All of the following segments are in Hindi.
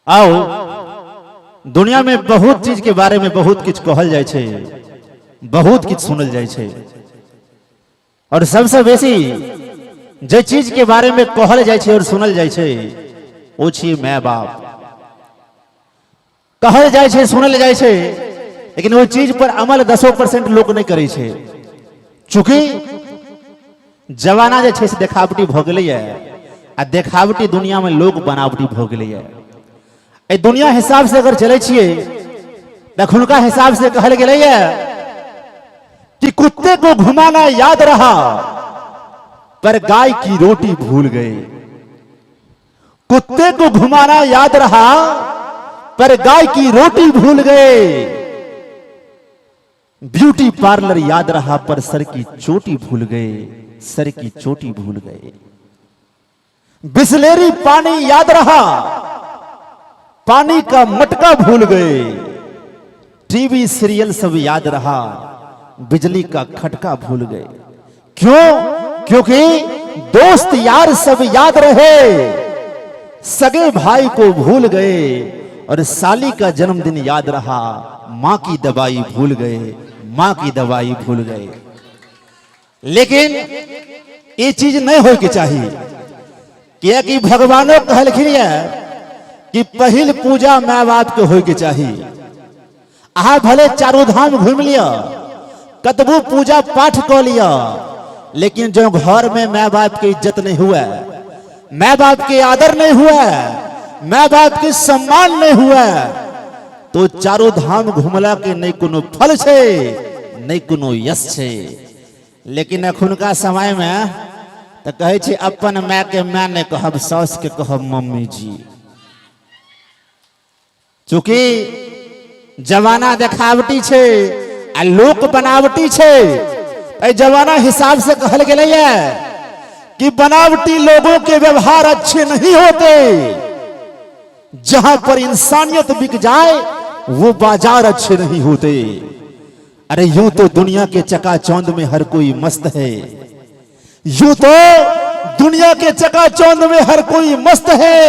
आओ दुनिया में बहुत चीज के बारे में बहुत कुछ कहल जाए छे, बहुत कुछ सुनल जाए छे। और सबसे बेसी जे चीज के बारे में कहल जाए छे और सुनल जाए छे वो छी माय बाप। कहल जाए छे, सुनल जाए छे, लेकिन वो चीज पर अमल 10% लोग नहीं करे छे। चूंकि जमाना जे छे से देखावटी भ गेलै है आ देखावटी दुनिया में लोग बनावटी भ गेलै है। ए दुनिया हिसाब से अगर चले छिए तखुनका हिसाब से कहल गेलै है कि कुत्ते को घुमाना याद रहा पर गाय की रोटी भूल गए। कुत्ते को घुमाना याद रहा पर गाय की रोटी भूल गए। ब्यूटी पार्लर याद रहा पर सर की चोटी भूल गए, सर की चोटी भूल गए। बिसलेरी पानी याद रहा, पानी का मटका भूल गए। टीवी सीरियल सब याद रहा, बिजली का खटका भूल गए। क्यों? क्योंकि दोस्त यार सब याद रहे, सगे भाई को भूल गए। और साली का जन्मदिन याद रहा, मां की दवाई भूल गए, मां की दवाई भूल गए। लेकिन ये चीज नहीं हो के चाहिए, कि भगवानों कहलखिन कि पहिल पूजा माँ बाप के हो के चाहिए। अहा भले चारों धाम घूम लिया, कतबू पूजा पाठ कर लिया, लेकिन जो घर में माँ बाप की इज्जत नहीं हुआ, माँ बाप के आदर नहीं हुआ, माँ बाप के सम्मान नहीं हुआ, तो चारों धाम घुमला के नहीं कोनो फल छे, नहीं कोनो यश छे। लेकिन अखुनका समय में तो कहे छे अपन माँ के माँ ने कहब, सास के कहब मम्मी जी। चूंकि जमाना देखावटी छे आ लोक बनावटी छे। ए जमाना हिसाब से कहल गेलै है कि बनावटी लोगों के व्यवहार अच्छे नहीं होते। जहां पर इंसानियत बिक जाए वो बाजार अच्छे नहीं होते। अरे यूं तो दुनिया के चकाचौंध में हर कोई मस्त है, यूं तो दुनिया के चकाचौंध में हर कोई मस्त है,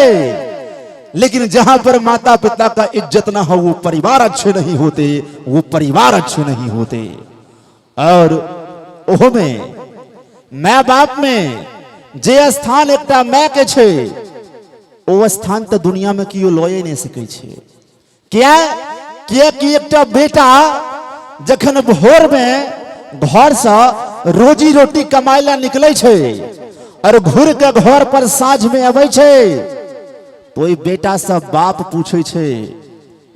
लेकिन जहां पर माता पिता का इज्जत ना हो वो परिवार अच्छे नहीं होते, वो परिवार अच्छे नहीं होते। और ओहो में माँ बाप में जे स्थान एकटा माँ के छे, वो स्थान तो दुनिया में कियो लए नहीं सकै छे। क्या? कि एकटा बेटा जखन भोर में घर से रोजी रोटी कमाई ला निकले छे और घूर के घर पर साँझ में आवे छे, तो बेटा से बाप पूछे छे,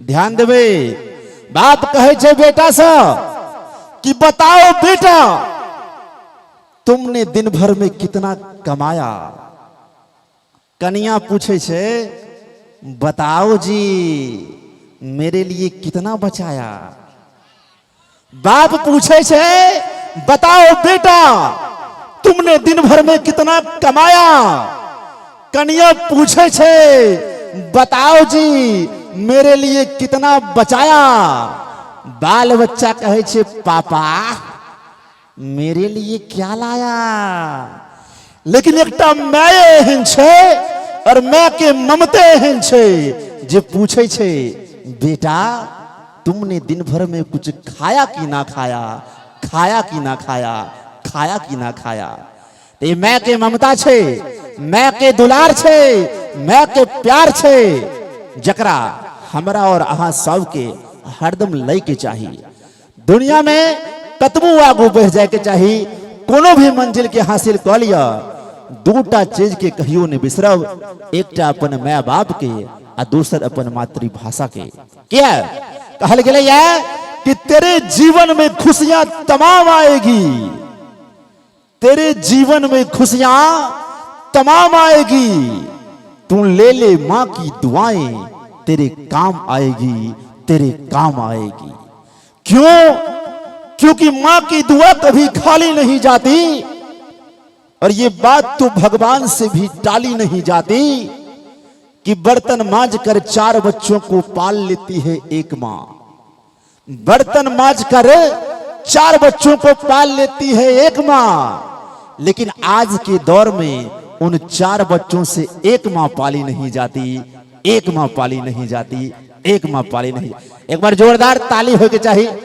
ध्यान देवे, बाप कहे छे बेटा से कि बताओ बेटा तुमने दिन भर में कितना कमाया। कन्या पूछे छे, बताओ जी मेरे लिए कितना बचाया। बाप पूछे छे, बताओ बेटा तुमने दिन भर में कितना कमाया। कन्या पूछे छे, बताओ जी मेरे लिए कितना बचाया। बाल बच्चा कहे छे, पापा मेरे लिए क्या लाया। लेकिन एकटा माय एहन छे और माँ के ममते एहन छे जे पूछे छे, बेटा तुमने दिन भर में कुछ खाया कि ना खाया, खाया कि ना खाया, खाया कि ना खाया। ये माँ के ममता छे, माँ के दुलार छे, माँ के प्यार छे, जकरा हमरा और अहाँ सब के हरदम लय के चाहिए। दुनिया में कतबू आगू बढ़ जाए के चाहिए, कोनो भी मंजिल के हासिल कर लिया, दूटा चीज के कहियो ने बिसरब, एकटा अपन माँ बाप के आ दूसर अपन मातृभाषा के। क्या कहल गेलै है कि तेरे जीवन में खुशियां तमाम आएगी, तेरे जीवन में खुशियां तमाम आएगी। तू ले ले मां की दुआएं, तेरे काम आएगी, तेरे काम आएगी। क्यों? क्योंकि मां की दुआ कभी खाली नहीं जाती। और ये बात तो भगवान से भी टाली नहीं जाती कि बर्तन मांज कर 4 बच्चों को पाल लेती है एक मां। बर्तन मांज कर 4 बच्चों को पाल लेती है एक मां। लेकिन आज के दौर में उन 4 बच्चों से एक मां पाली नहीं जाती, एक माँ पाली नहीं जाती, एक माँ पाली नहीं। एक बार जोरदार ताली हो के चाहिए।